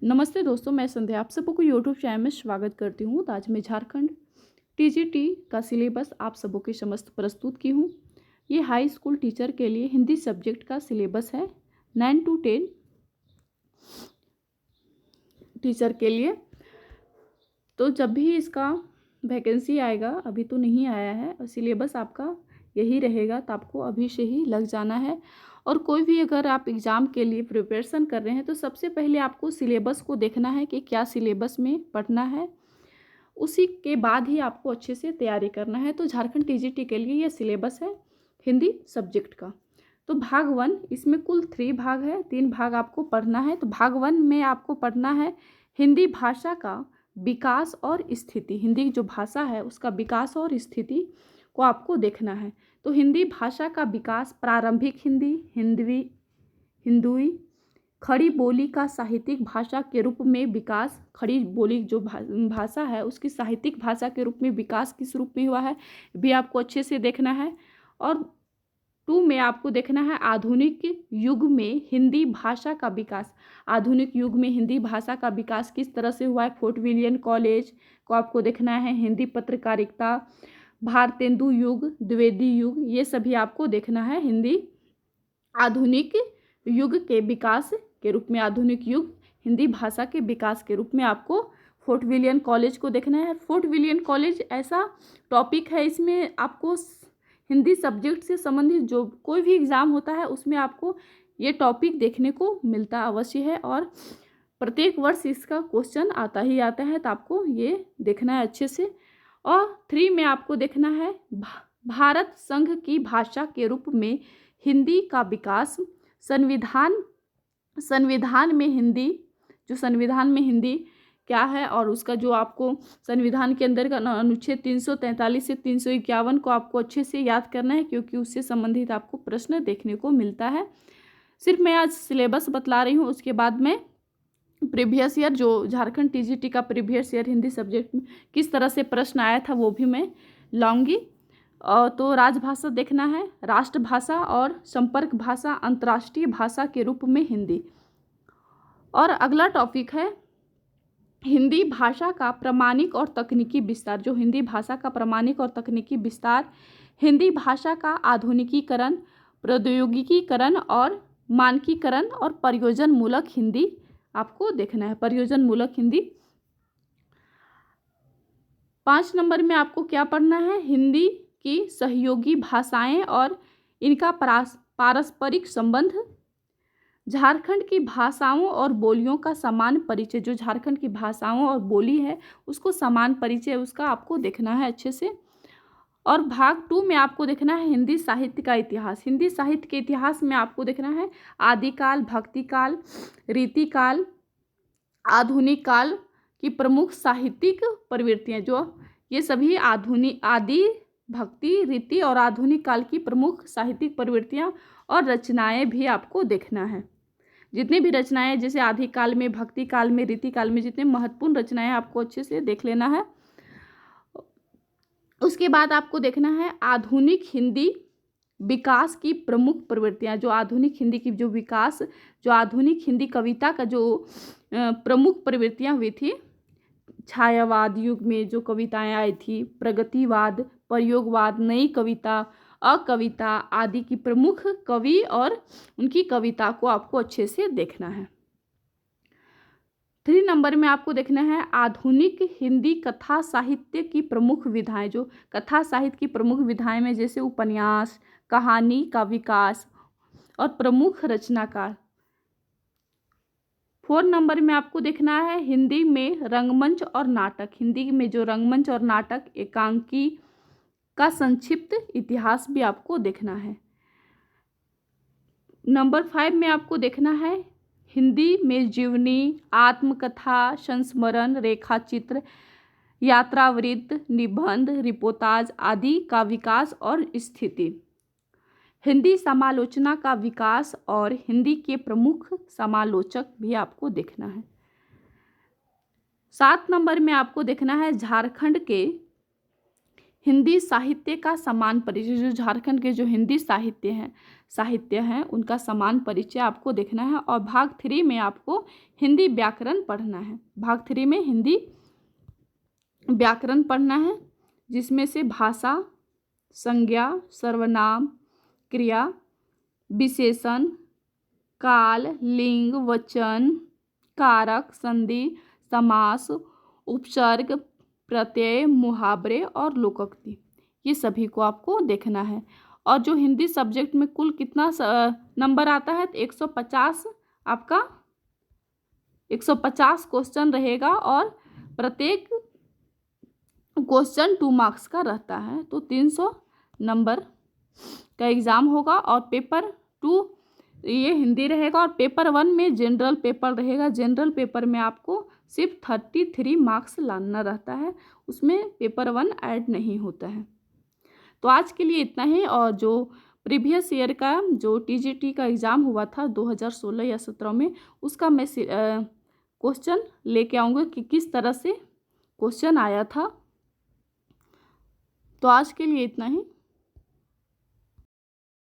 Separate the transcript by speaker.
Speaker 1: नमस्ते दोस्तों, मैं संध्या आप सबको यूट्यूब चैनल में स्वागत करती हूँ। तो आज मैं झारखंड टीजीटी का सिलेबस आप सबों के समस्त प्रस्तुत की हूँ। ये हाई स्कूल टीचर के लिए हिंदी सब्जेक्ट का सिलेबस है 9 to 10 टीचर के लिए। तो जब भी इसका वैकेंसी आएगा, अभी तो नहीं आया है, और सिलेबस आपका यही रहेगा, तो आपको अभी से ही लग जाना है। और कोई भी अगर आप एग्ज़ाम के लिए प्रिपरेशन कर रहे हैं तो सबसे पहले आपको सिलेबस को देखना है कि क्या सिलेबस में पढ़ना है, उसी के बाद ही आपको अच्छे से तैयारी करना है। तो झारखंड टीजीटी के लिए ये सिलेबस है हिंदी सब्जेक्ट का। तो भाग 1, इसमें कुल 3 भाग है, 3 भाग आपको पढ़ना है। तो भाग 1 में आपको पढ़ना है हिंदी भाषा का विकास और स्थिति। हिंदी जो भाषा है उसका विकास और स्थिति को आपको देखना है। तो हिंदी भाषा का विकास, प्रारंभिक हिंदी, हिंदुई, खड़ी बोली का साहित्यिक भाषा के रूप में विकास। खड़ी बोली जो भाषा है उसकी साहित्यिक भाषा के रूप में विकास किस रूप में हुआ है भी आपको अच्छे से देखना है। और 2 में आपको देखना है आधुनिक युग में हिंदी भाषा का विकास। आधुनिक युग में हिंदी भाषा का विकास किस तरह से हुआ है, फोर्ट विलियम कॉलेज को आपको देखना है। हिंदी पत्रकारिता, भारतेंदु युग, द्विवेदी युग, ये सभी आपको देखना है। हिंदी आधुनिक युग के विकास के रूप में, आधुनिक युग हिंदी भाषा के विकास के रूप में आपको फोर्ट विलियम कॉलेज को देखना है। फोर्ट विलियम कॉलेज ऐसा टॉपिक है, इसमें आपको हिंदी सब्जेक्ट से संबंधित जो कोई भी एग्ज़ाम होता है उसमें आपको ये टॉपिक देखने को मिलता अवश्य है, और प्रत्येक वर्ष इसका क्वेश्चन आता ही आता है, तो आपको ये देखना है अच्छे से। और 3 में आपको देखना है भारत संघ की भाषा के रूप में हिंदी का विकास। संविधान में हिंदी, जो संविधान में हिंदी क्या है, और उसका जो आपको संविधान के अंदर का अनुच्छेद 343 से 351 को आपको अच्छे से याद करना है, क्योंकि उससे संबंधित आपको प्रश्न देखने को मिलता है। सिर्फ मैं आज सिलेबस बतला रही हूँ, उसके बाद में प्रीवियस ईयर जो झारखंड टीजीटी का प्रीवियस ईयर हिंदी सब्जेक्ट में किस तरह से प्रश्न आया था वो भी मैं लाऊंगी। तो राजभाषा देखना है, राष्ट्रभाषा और संपर्क भाषा, अंतर्राष्ट्रीय भाषा के रूप में हिंदी। और अगला टॉपिक है हिंदी भाषा का प्रामाणिक और तकनीकी विस्तार। जो हिंदी भाषा का प्रामाणिक और तकनीकी विस्तार, हिंदी भाषा का आधुनिकीकरण, प्रौद्योगिकीकरण और मानकीकरण और प्रयोजन मूलक हिंदी आपको देखना है। प्रयोजन मूलक हिंदी। 5 नंबर में आपको क्या पढ़ना है, हिंदी की सहयोगी भाषाएं और इनका पारस्परिक संबंध। झारखंड की भाषाओं और बोलियों का समान परिचय। जो झारखंड की भाषाओं और बोली है उसको समान परिचय उसका आपको देखना है अच्छे से। और भाग 2 में आपको देखना है हिंदी साहित्य का इतिहास। हिंदी साहित्य के इतिहास में आपको देखना है आदिकाल, भक्तिकाल, रीतिकाल, आधुनिक काल की प्रमुख साहित्यिक प्रवृत्तियाँ। जो ये सभी आदि, भक्ति, रीति और आधुनिक काल की प्रमुख साहित्यिक प्रवृत्तियाँ और रचनाएं भी आपको देखना है। जितनी भी रचनाएं, जैसे आदि काल में, भक्ति काल में, रीति काल में, जितने महत्वपूर्ण रचनाएं आपको अच्छे से देख लेना है। उसके बाद आपको देखना है आधुनिक हिंदी विकास की प्रमुख प्रवृत्तियाँ। जो आधुनिक हिंदी की जो विकास, जो आधुनिक हिंदी कविता का जो प्रमुख प्रवृत्तियाँ हुई थी, छायावाद युग में जो कविताएं आई थी, प्रगतिवाद, प्रयोगवाद, नई कविता, अकविता आदि की प्रमुख कवि और उनकी कविता को आपको अच्छे से देखना है। 3 नंबर में आपको देखना है आधुनिक हिंदी कथा साहित्य की प्रमुख विधाएं। जो कथा साहित्य की प्रमुख विधाएं में जैसे उपन्यास, कहानी का विकास और प्रमुख रचनाकार। 4 नंबर में आपको देखना है हिंदी में रंगमंच और नाटक। हिंदी में जो रंगमंच और नाटक, एकांकी का संक्षिप्त इतिहास भी आपको देखना है। नंबर 5 में आपको देखना है हिंदी में जीवनी, आत्मकथा, संस्मरण, रेखाचित्र, यात्रावृत्त, निबंध, रिपोर्टाज आदि का विकास और स्थिति। हिंदी समालोचना का विकास और हिंदी के प्रमुख समालोचक भी आपको देखना है। 7 नंबर में आपको देखना है झारखंड के हिंदी साहित्य का समान परिचय, जो झारखंड के जो हिंदी साहित्य हैं उनका समान परिचय आपको देखना है। और भाग 3 में आपको हिंदी व्याकरण पढ़ना है। भाग 3 में हिंदी व्याकरण पढ़ना है, जिसमें से भाषा, संज्ञा, सर्वनाम, क्रिया, विशेषण, काल, लिंग, वचन, कारक, संधि, समास, उपसर्ग, प्रत्यय, मुहावरे और लोकोक्ति, ये सभी को आपको देखना है। और जो हिंदी सब्जेक्ट में कुल कितना नंबर आता है, तो 150 आपका 150 क्वेश्चन रहेगा और प्रत्येक क्वेश्चन 2 मार्क्स का रहता है, तो 300 नंबर का एग्ज़ाम होगा। और पेपर 2 ये हिंदी रहेगा और पेपर 1 में जनरल पेपर रहेगा। जनरल पेपर में आपको सिर्फ 33 मार्क्स लाना रहता है, उसमें पेपर 1 ऐड नहीं होता है। तो आज के लिए इतना ही। और जो प्रीवियस ईयर का जो टीजीटी का एग्ज़ाम हुआ था 2016 या 17 में, उसका मैं क्वेश्चन लेके आऊँगा कि किस तरह से क्वेश्चन आया था। तो आज के लिए इतना ही।